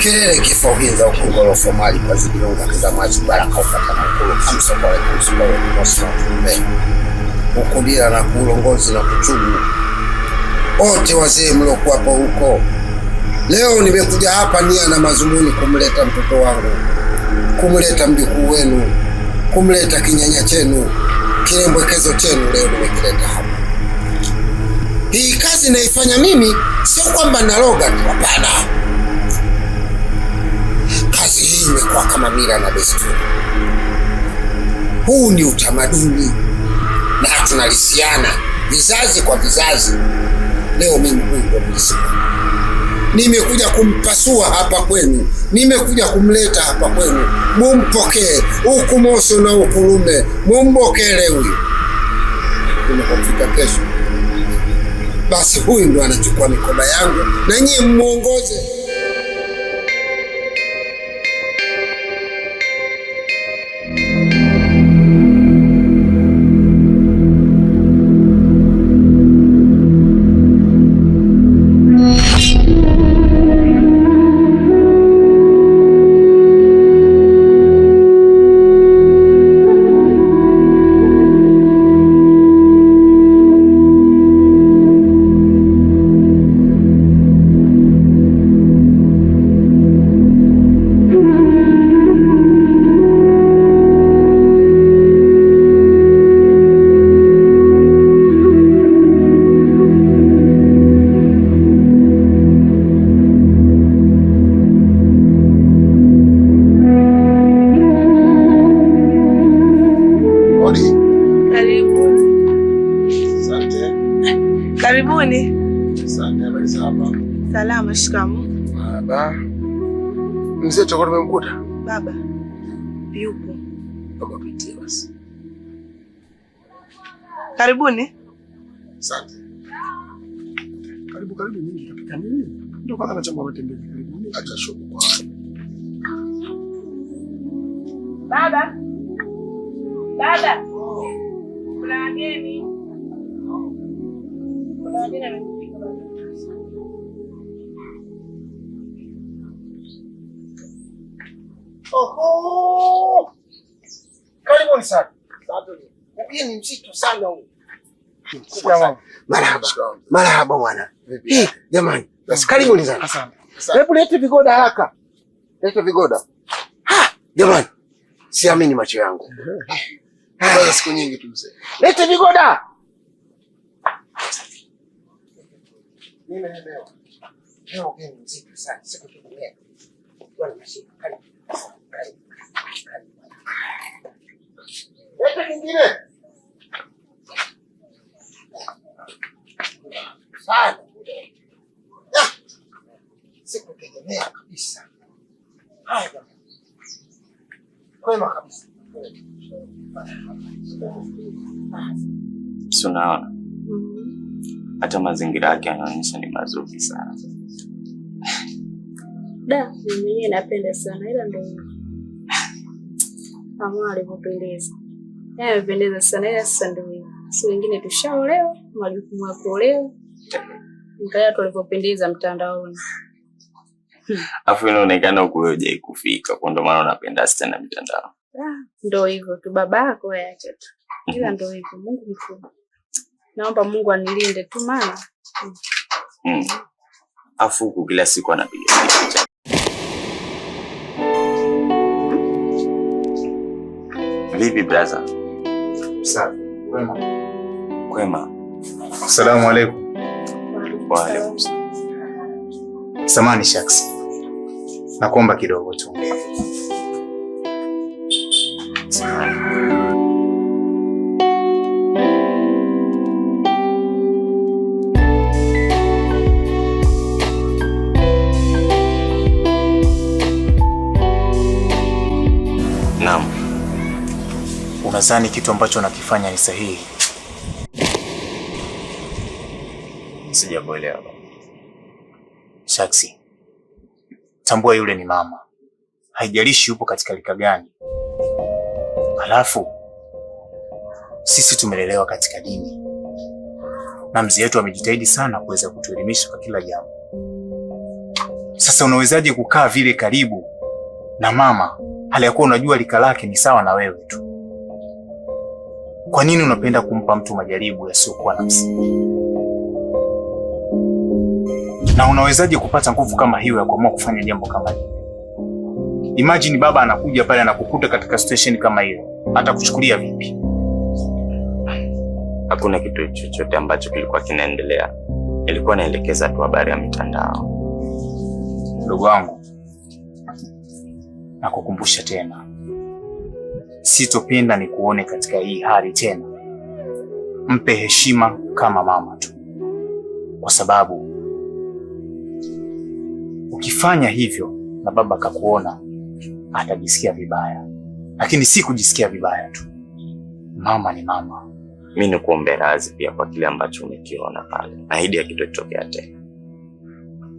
Kelele kifohinza ukungorofu mali kwa zidilunga kizamaji baraka upata na ukulu kamsokole kumsokole kumosa mbe. Ukundira na kuulongozi na kuchugu. Ote wazee mlokuwa hapo huko. Leo nimekuja hapa nia na mazumuni kumleta mtoto wangu. Kumleta mjukuu wenu. Kumleta kinyanya chenu. Kilembwekezo chenu leo nimekileta hapa. Hii kazi naifanya mimi sio kwamba naloga tu, hapana. Kazi hii imekuwa kama mila na desturi. Huu ni utamaduni na tunalisiana vizazi kwa vizazi. Leo mimi huyu nimekuja kumpasua hapa kwenu, nimekuja kumleta hapa kwenu. Mumpokee huku Moso na ukulume, mumbokele huyu. Unapofika kesho, basi huyu ndo anachukua mikoba yangu na nyie muongoze. Karibuni. Asante, habari za hapa? Salama, shikamoo. Baba. Mzee chakula umemkuta? Baba. Yupo. Baba pitia basi. Karibuni. Asante. Karibu nyingi katika nini? Ndio kwanza nachamba matembezi karibuni. Acha shughuli kwa. Baba. Baba. Kuna wageni. Oho! Karibuni sana. Ugeni mzito sana huu. Marhaba. Marhaba bwana. Jamani, basi karibuni sana. Asante. Hebu lete vigoda haraka. Lete vigoda. Jamani, siamini macho yangu. Bado siku nyingi tu mzee. Lete vigoda. Mimi leo. Leo ugeni mzito sana. Siku tukulia. Bwana mashika. Karibu. Lete kingine. Sana. Sikutegemea kabisa. Haya. Kwema kabisa. Unaona? Hata mazingira yake yanaonyesha ni mazuri sana. Mimi napenda sana ila ndio mama alipopendeza. Yeye amependeza sana ila sasa ndio si wengine tushaolewa, majukumu ya kuolewa. Nikaja tulipopendeza mtandaoni. Afu inaonekana huko wewe kufika, kwa ndio maana unapenda sana mitandao. Ndio hivyo tu babako yake tu. Ila ndio hivyo, Mungu mkubwa. Naomba Mungu anilinde tu maana. Afu huko kila siku anapiga picha. Vipi brother? Safi. Kwema. Kwema. Asalamu alaykum. Wa alaykum salaam. Samahani Shaksi. Nakuomba kidogo tu. Naam. Unadhani kitu ambacho nakifanya ni sahihi? Sijakuelewa. Shaksi, tambua yule ni mama. Haijalishi yupo katika rika gani. Halafu sisi tumelelewa katika dini. Na mzee wetu amejitahidi sana kuweza kutuelimisha kwa kila jambo. Sasa unawezaje kukaa vile karibu na mama hali ya kuwa unajua lika lake ni sawa na wewe tu? Kwa nini unapenda kumpa mtu majaribu yasiyokuwa na msingi? Na unawezaje kupata nguvu kama hiyo ya kuamua kufanya jambo kama hilo? Imagine baba anakuja pale anakukuta katika situation kama hiyo, atakuchukulia vipi? Hakuna kitu chochote ambacho kilikuwa kinaendelea. Ilikuwa naelekeza tu habari ya mitandao. Ndugu wangu, nakukumbusha tena, sitopenda nikuone katika hii hali tena. Mpe heshima kama mama tu, kwa sababu ukifanya hivyo na baba akakuona atajisikia vibaya, lakini si kujisikia vibaya tu. Mama ni mama. Mimi nikuombe radhi pia kwa kile ambacho umekiona pale. Naahidi hakitotokea tena.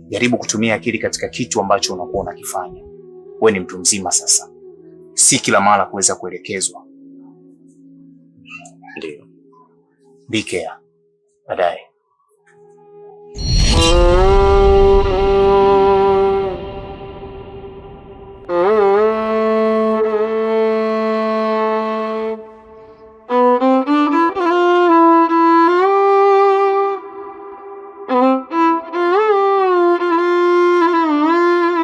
Jaribu kutumia akili katika kitu ambacho unakuwa unakifanya. Wewe ni mtu mzima sasa, si kila mara kuweza kuelekezwa. Ndio. Be care. Baadaye.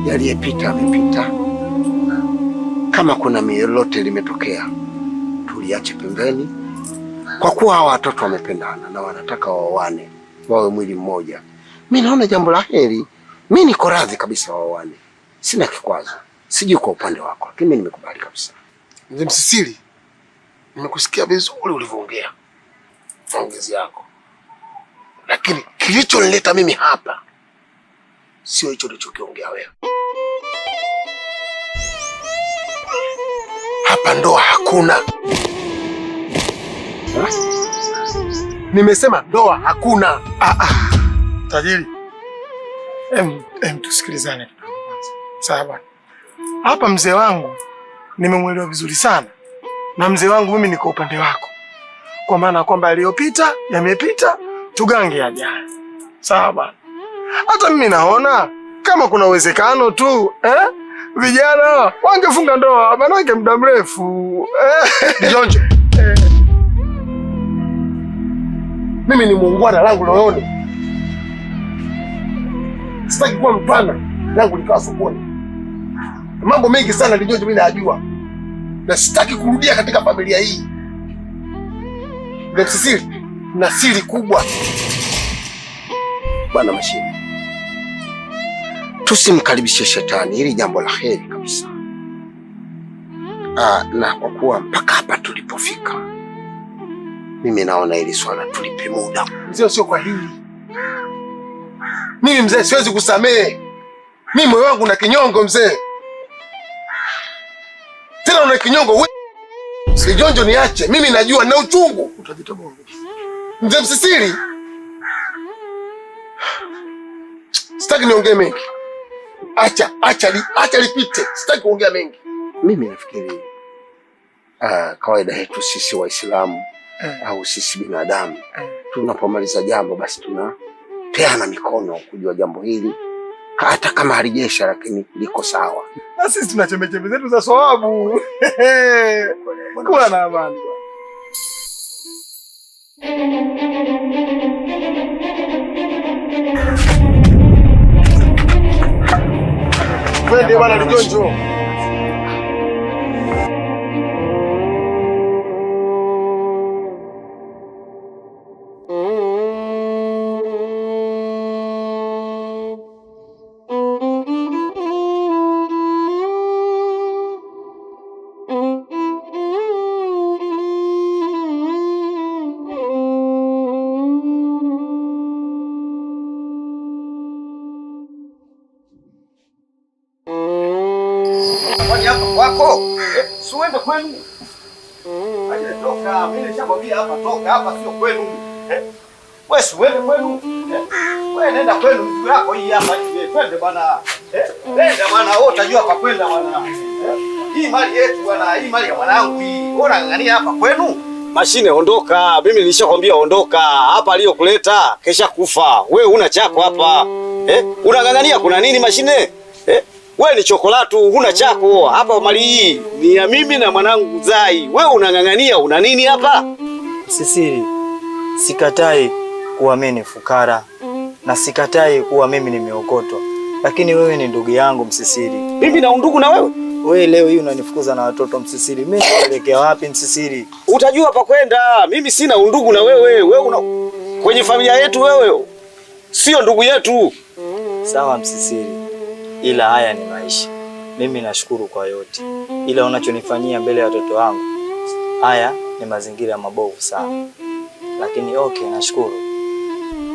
Yaliyepita amepita. Kama kuna lolote limetokea, tuliache pembeni, kwa kuwa hawa watoto wamependana na wanataka waoane, wawe mwili mmoja. Mimi naona jambo la heri. Mimi niko radhi kabisa waoane, sina kikwazo. Sijui kwa upande wako, lakini mimi nimekubali kabisa. Mzee Msisili, nimekusikia vizuri ulivyoongea maongezi yako, lakini kilichonileta mimi hapa sio hicho ulichokiongea wewe. Hapa ndoa hakuna. Nimesema ndoa hakuna. Tajiri, tusikilizane sawa. Hapa mzee wangu nimemwelewa vizuri sana, na mzee wangu mimi niko upande wako, kwa maana kwamba aliyopita yamepita, tugange yajayo. Sawa bwana. Hata mimi naona kama kuna uwezekano tu vijana wangefunga ndoa, manake muda mrefu. Jonjo, mimi ni muungwana langu loyoni. Sitaki kuwa mpana langu likawa sokoni. Mambo mengi sana Jonjo mimi najua, na sitaki kurudia katika familia hii. Ndio Msisili, na siri kubwa. Bwana Mashine, tusimkaribishe shetani, hili jambo la heri kabisa. Na kwa kuwa mpaka hapa tulipofika, mimi naona hili swala tulipe muda. Mzee, sio kwa hili. Mimi mzee siwezi kusamehe. Mimi moyo wangu na kinyongo mzee. Tena una kinyongo wewe. Si Jonjo, niache. Mimi najua na uchungu. Utajitoboa. Mzee Msisili, sitaki niongee mengi. Acha lipite. Sitaki kuongea mengi. Mimi nafikiri kawaida yetu sisi Waislamu au sisi binadamu, tunapomaliza jambo basi tunapeana mikono kujua jambo hili hata kama halijesha, lakini liko sawa. Na sisi tuna chembe zetu za sawabu. Kuwa na amani. Twende bwana Jonjo. Wako siwende kwenu. Toka, mimi nishakwambia hapa toka, hapa sio kwenu. Wewe siwende kwenu. Wewe nenda kwenu, mzigo yako hii hapa. Twende bwana. Nenda bwana, wewe utajua pa kwenda bwana. Hii mali yetu bwana, hii mali ya mwanangu hii. Wewe unang'ang'ania hapa kwenu? Mashine, ondoka. Mimi nilishakwambia ondoka. Hapa aliyokuleta kesha kufa. Wewe una chako hapa. Unang'ang'ania kuna nini mashine? Wewe ni chokolatu, huna chako. Hapa mali hii ni ya mimi na mwanangu Zai. Wewe unang'ang'ania una nini hapa? Sisiri, sikatai kuwa mimi ni fukara na sikatai kuwa mimi nimeokotwa. Lakini wewe ni ndugu yangu Msisiri. Mimi na undugu na wewe? Wewe leo hii unanifukuza na watoto Msisiri. Mimi naelekea wapi Msisiri? Utajua pa kwenda. Mimi sina undugu na wewe. Wewe kwenye familia yetu wewe sio ndugu yetu. Sawa Msisiri. Ila haya ni maisha. Mimi nashukuru kwa yote. Ila unachonifanyia mbele ya watoto wangu, haya ni mazingira mabovu sana. Lakini okay, nashukuru.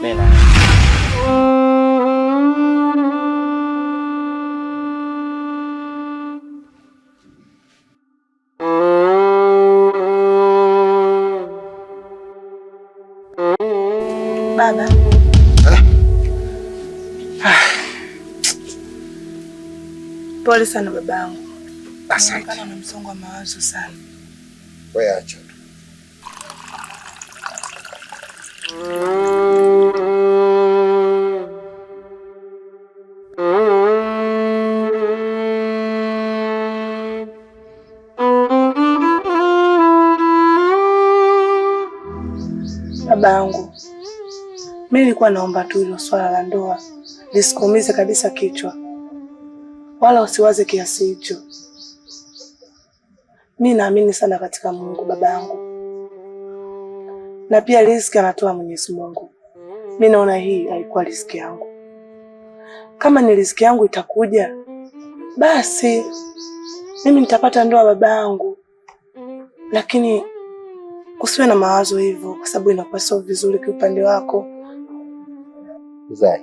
Mimi Baba. Pole sana babangu. Asante. Kana na msongo wa mawazo sana. Wewe acha tu. Babangu, mimi nilikuwa naomba tu hilo swala la ndoa lisikuumize kabisa kichwa, wala usiwaze kiasi hicho. Mimi naamini sana katika Mungu babangu, na pia riziki anatoa Mwenyezi Mungu. Mimi naona hii haikuwa riziki yangu. Kama ni riziki yangu itakuja, basi mimi nitapata ndoa babangu, lakini usiwe na mawazo hivyo, kwa sababu inakuwa sio vizuri kwa upande wako. Zai,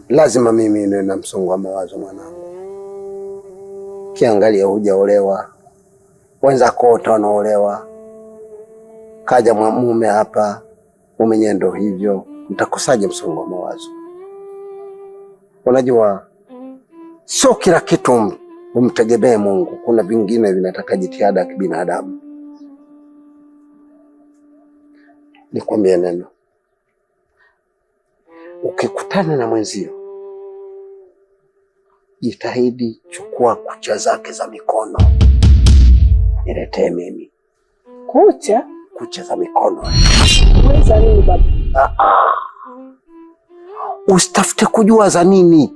lazima mimi niwe na msongo wa mawazo mwanangu. Kiangalia hujaolewa, wenzako wote wanaolewa, kaja mume hapa, mume ndo hivyo, nitakosaje msongo wa mawazo? Unajua sio kila kitu umtegemee Mungu, kuna vingine vinataka jitihada ya kibinadamu. Nikwambie neno, ukikutana na mwenzio jitahidi chukua kucha zake za mikono niletee mimi. Kucha? Kucha za mikono. Za nini baba? Usitafute kujua za nini.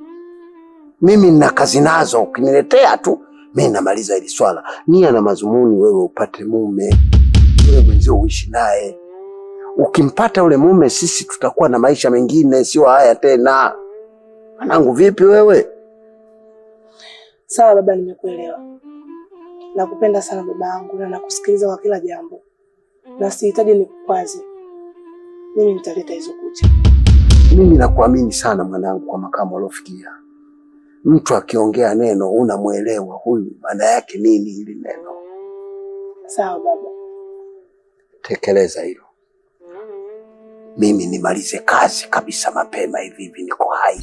Mimi nina kazi nazo, ukiniletea tu mimi namaliza hili swala. Nia na mazumuni wewe upate mume, yule mwenzio uishi naye. Ukimpata ule mume, sisi tutakuwa na maisha mengine, sio haya tena. Mwanangu vipi wewe? Sawa baba, nimekuelewa. Nakupenda sana babangu na nakusikiliza kwa kila jambo, na sihitaji nikukwaze. Mimi nitaleta hizo kucha. Mimi nakuamini sana mwanangu, kwa makamu uliofikia. Mtu akiongea neno unamuelewa huyu maana yake nini hili neno. Sawa baba. Tekeleza hilo. Mimi nimalize kazi kabisa mapema hivi niko hai.